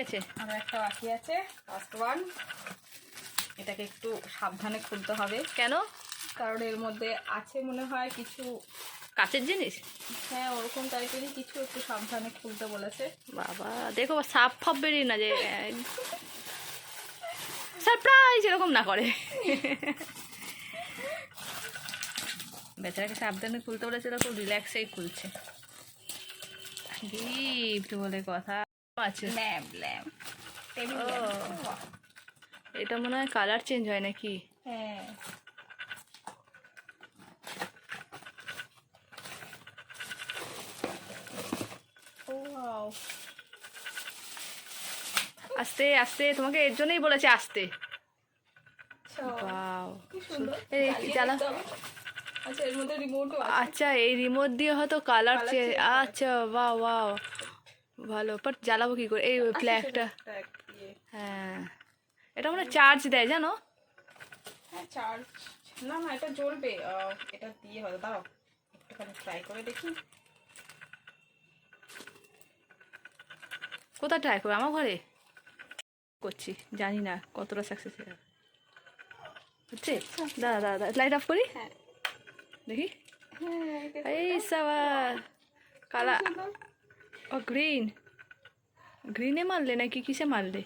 আছে আর একটা বাকি আছে, লাস্ট ওয়ান। এটাকে একটু সাবধানে খুলতে হবে। কেন? কারণ এর মধ্যে আছে মনে হয় কিছু কাচের জিনিস। হ্যাঁ, ওরকম টাইপেরই কিছু, একটু সাবধানে খুলতে বলেছে। বাবা দেখো সাপ ফাপ বেরিয়ে না যে সারপ্রাইজ এরকম না করে। বেচারাকে সাবধানে খুলতে বলেছিল, খুব রিল্যাক্সেই খুলছে। গিফট বলে কথা আছে। ল্যাম্প ল্যাম্প টেবিল ও, ল্যাম্প। এটা মনে হয় কালার চেঞ্জ হয় নাকি? হ্যাঁ, ও ওয়াও, আস্তে আস্তে, তোমাকে এর জন্যই বলেছে আস্তে। আচ্ছা, বাও, কি সুন্দর। এই জ্বালিয়ে জ্বালা। দেখতে হবে। আচ্ছা, এর মধ্যে রিমোটও আছে। আচ্ছা এই রিমোট দিয়ে হয়তো কালার Colour চেঞ্জ। change হয়। আচ্ছা বাহ বাহ, ভালো। বাট জ্বালাবো কি করে? এই আচ্ছা, ফ্ল্যাগটা। সেটা একটা ইয়ে। হ্যাঁ, এটা মানে চার্জ দেয় জানো? হ্যাঁ, চার্জ না না, এটা জ্বলবে। এটা দিয়ে হবে, দাও একটুখানি ট্রাই করে দেখি। কোথায় ট্রাই করবো? আমার ঘরে করছি, জানি না কতটা সাকসেস হচ্ছে। দাদা দাদা লাইট অফ করি, হ্যাঁ দেখি। হ্যাঁ, এই সাবা কালা, সুন্দর। ও গ্রিন। গ্রিনে মারলে নাকি কিসে মারলে?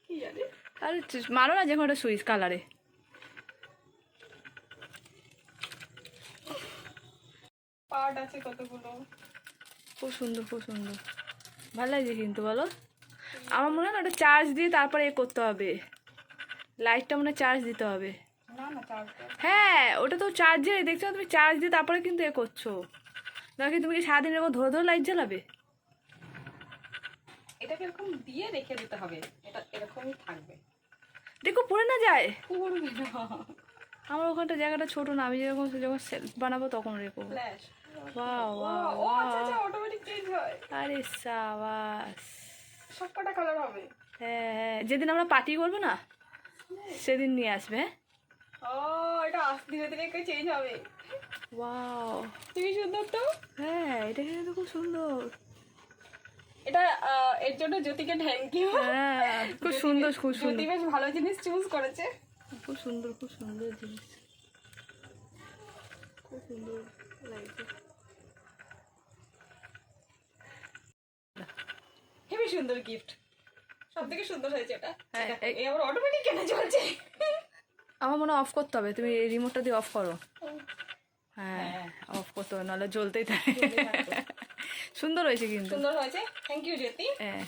কি জানি, আরে মারো না, যে কোনো একটা সুইচ কালারে। পার্ট আছে কতগুলো। খুব সুন্দর খুব সুন্দর, ভালো লাগছে কিন্তু বলো। আমার মনে হয় না ওটা চার্জ দিয়ে তারপরে এ করতে হবে, লাইটটা মনে হয় চার্জ দিতে হবে। না না, চার্জ। হ্যাঁ ওটা তো চার্জে দেখছো, তুমি চার্জ দিয়ে তারপরে কিন্তু এ করছো। দেখি তুমি কি সারাদিন এরকম ধরে ধরে লাইট জ্বালাবে? এটাকে এরকম দিয়ে রেখে দিতে হবে, এটা এরকমই থাকবে। দেখো পড়ে না যায়। পড়বে না। আমার ওখানটা জায়গাটা ছোট না, আমি যেরকম যখন সেলফ বানাবো তখন রেখো। ফ্ল্যাশ। ওয়াও ওয়াও ও আচ্ছা আচ্ছা, ওয়াও, অটোমেটিক চেঞ্জ হয়। আরে সাবাস। সবকটা কালার হবে। হ্যাঁ হ্যাঁ, যেদিন আমরা পার্টি করবো না সেদিন নিয়ে আসবে। হ্যাঁ ও, এটা ধীরে ধীরে চেঞ্জ হবে। ওয়াও, তুমি সুন্দর তো। হ্যাঁ এটা কিন্তু খুব সুন্দর। এটা এর জন্য জ্যোতিকে থ্যাংক ইউ। হ্যাঁ খুব সুন্দর খুব জ্যোতি সুন্দর বেশ ভালো জিনিস চুজ করেছে। খুব সুন্দর খুব সুন্দর জিনিস, খুব সুন্দর লাগছে। হেবি সুন্দর গিফট, সব থেকে সুন্দর হয়েছে এটা। হ্যাঁ, এই আবার অটোমেটিক কেন চলছে? আমার মনে হয় অফ করতে হবে, তুমি এই রিমোটটা দিয়ে অফ করো। হ্যাঁ হ্যাঁ, অফ করতে হবে, নাহলে জ্বলতেই থাকে। সুন্দর হয়েছে কিন্তু। সুন্দর হয়েছে, থ্যাংক ইউ জ্যোতি। হ্যাঁ